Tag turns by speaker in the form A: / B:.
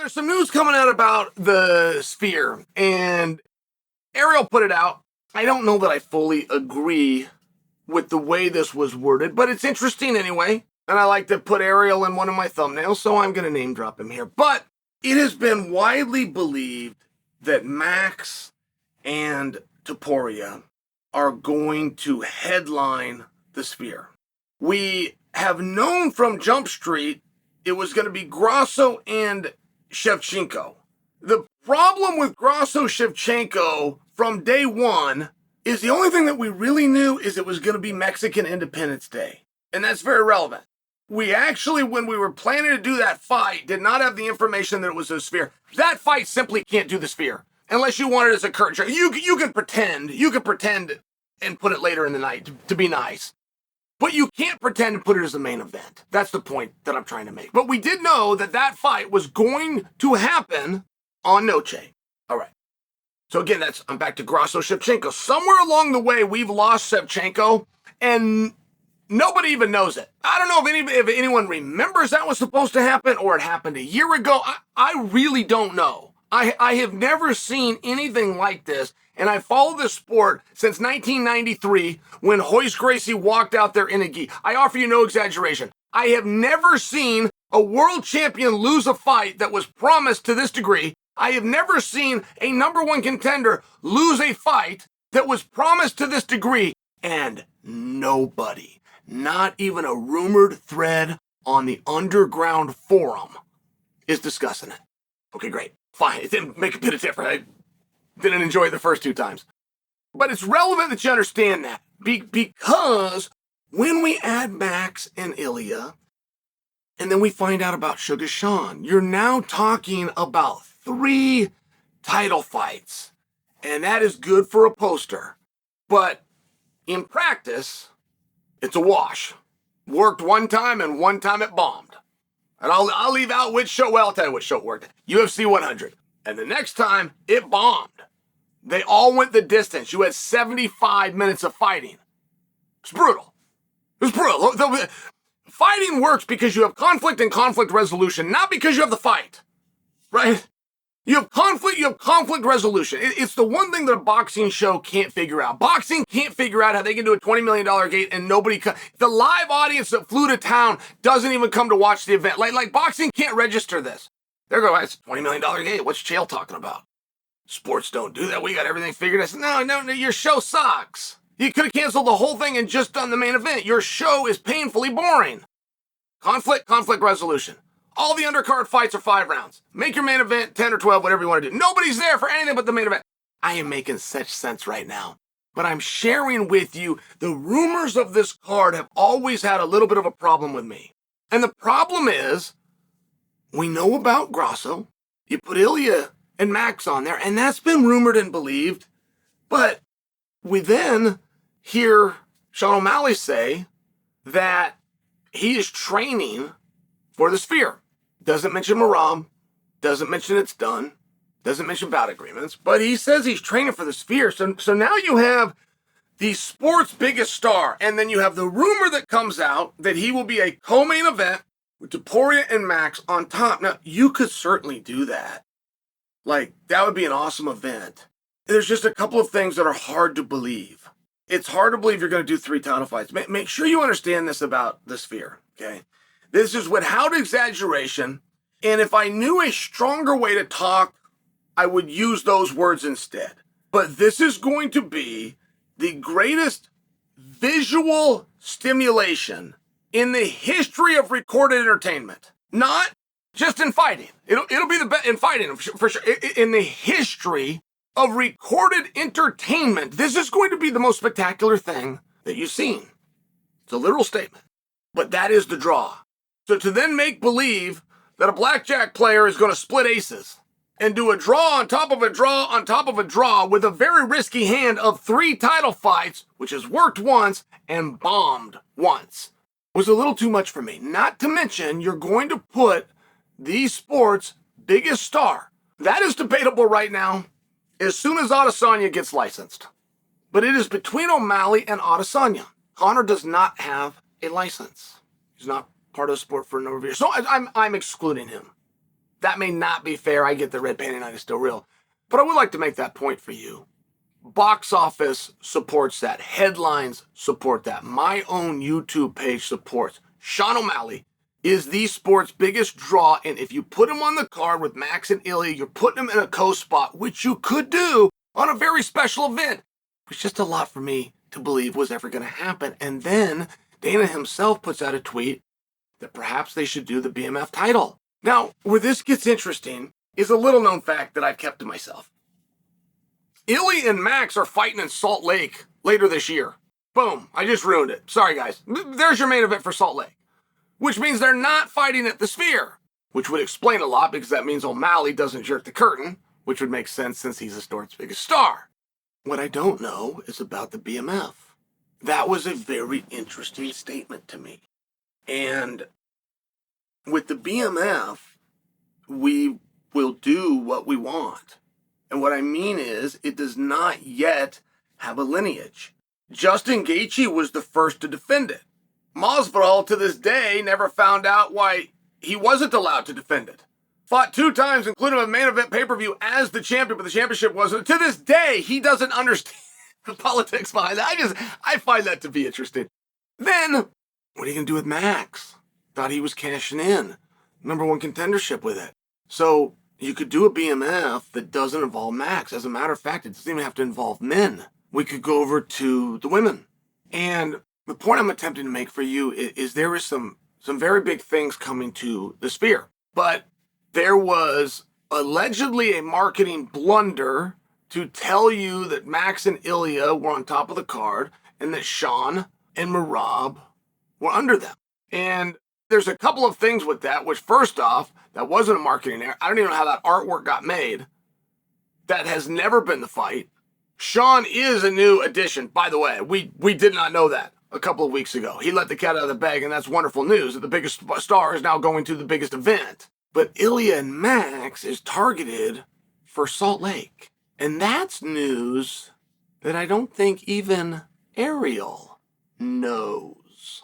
A: there's some news coming out about the Sphere, and Ariel put it out. I don't know that I fully agree with the way this was worded, but it's interesting anyway. And I like to put Ariel in one of my thumbnails, so I'm going to name drop him here. But it has been widely believed that Max and Topuria are going to headline the Sphere. We have known from Jump Street it was going to be Grasso and Shevchenko. The problem with Grasso-Shevchenko from day one is the only thing that we really knew is it was going to be Mexican Independence Day. And that's very relevant. We actually, when we were planning to do that fight, did not have the information that it was a Sphere. That fight simply can't do the Sphere. Unless you want it as a curtain. You can pretend and put it later in the night to be nice. But you can't pretend to put it as the main event. That's the point that I'm trying to make. But we did know that that fight was going to happen on Noche. All right. So again, I'm back to Grasso-Shevchenko. Somewhere along the way, we've lost Shevchenko, and nobody even knows it. I don't know if anyone remembers that was supposed to happen or it happened a year ago. I really don't know. I have never seen anything like this, and I followed this sport since 1993 when Royce Gracie walked out there in a gi. I offer you no exaggeration. I have never seen a world champion lose a fight that was promised to this degree. I have never seen a number one contender lose a fight that was promised to this degree, and nobody, not even a rumored thread on the underground forum, is discussing it. Okay, great. Fine. It didn't make a bit of difference. I didn't enjoy it the first two times. But it's relevant that you understand that. Because when we add Max and Ilya, and then we find out about Sugar Sean, you're now talking about 3 title fights. And that is good for a poster. But in practice, it's a wash. Worked one time and one time it bombed. And I'll leave out which show. Well, I'll tell you which show it worked. UFC 100. And the next time, it bombed. They all went the distance. You had 75 minutes of fighting. It's brutal. It was brutal. Fighting works because you have conflict and conflict resolution, not because you have the fight. Right? You have conflict resolution. It's the one thing that a boxing show can't figure out. Boxing can't figure out how they can do a $20 million gate and the live audience that flew to town doesn't even come to watch the event. Like boxing can't register this. They're going, it's a $20 million gate. What's Chael talking about? Sports don't do that. We got everything figured out. No, your show sucks. You could have canceled the whole thing and just done the main event. Your show is painfully boring. Conflict resolution. All the undercard fights are 5 rounds. Make your main event 10 or 12, whatever you want to do. Nobody's there for anything but the main event. I am making such sense right now. But I'm sharing with you the rumors of this card have always had a little bit of a problem with me. And the problem is, we know about Grasso. You put Ilya and Max on there, and that's been rumored and believed. But we then hear Sean O'Malley say that he is training for the Sphere. Doesn't mention Maram, doesn't mention it's done, doesn't mention bout agreements, but he says he's training for the Sphere. So now you have the sport's biggest star, and then you have the rumor that comes out that he will be a co-main event with Topuria and Max on top. Now, you could certainly do that. Like, that would be an awesome event. There's just a couple of things that are hard to believe. It's hard to believe you're going to do 3 title fights. Make sure you understand this about the Sphere, okay? This is without exaggeration, and if I knew a stronger way to talk, I would use those words instead. But this is going to be the greatest visual stimulation in the history of recorded entertainment. Not just in fighting. It'll be the best in fighting, for sure. In the history of recorded entertainment, this is going to be the most spectacular thing that you've seen. It's a literal statement. But that is the draw. So to then make believe that a blackjack player is going to split aces and do a draw on top of a draw on top of a draw with a very risky hand of 3 title fights, which has worked once and bombed once, was a little too much for me. Not to mention, you're going to put the sport's biggest star. That is debatable right now as soon as Adesanya gets licensed. But it is between O'Malley and Adesanya. Conor does not have a license. He's not part of the sport for a number of years. So I'm excluding him. that may not be fair. I get the red panty night is still real. But I would like to make that point for you. Box office supports that. Headlines support that. My own YouTube page supports. Sean O'Malley is the sport's biggest draw, and if you put him on the card with Max and Ilya, you're putting him in a co-spot, which you could do on a very special event. It's just a lot for me to believe was ever going to happen. And then Dana himself puts out a tweet that perhaps they should do the BMF title. Now, where this gets interesting is a little-known fact that I've kept to myself. Ilya and Max are fighting in Salt Lake later this year. Boom, I just ruined it. Sorry, guys. There's your main event for Salt Lake. Which means they're not fighting at the Sphere, which would explain a lot because that means O'Malley doesn't jerk the curtain, which would make sense since he's the sport's biggest star. What I don't know is about the BMF. That was a very interesting statement to me. And with the BMF, we will do what we want. And what I mean is, it does not yet have a lineage. Justin Gaethje was the first to defend it. Masvidal, to this day, never found out why he wasn't allowed to defend it. Fought 2 times, including a main event pay-per-view as the champion, but the championship wasn't. To this day, he doesn't understand the politics behind that. I find that to be interesting. Then, what are you going to do with Max? Thought he was cashing in. #1 contendership with it. So, you could do a BMF that doesn't involve Max. As a matter of fact, it doesn't even have to involve men. We could go over to the women. And the point I'm attempting to make for you is there is some very big things coming to the Sphere. But there was allegedly a marketing blunder to tell you that Max and Ilya were on top of the card and that Sean and Merab were under them. And there's a couple of things with that, which first off, that wasn't a marketing error. I don't even know how that artwork got made. That has never been the fight. Sean is a new addition, by the way. We did not know that a couple of weeks ago. He let the cat out of the bag, and that's wonderful news that the biggest star is now going to the biggest event. But Ilya and Max is targeted for Salt Lake. And that's news that I don't think even Ariel knows.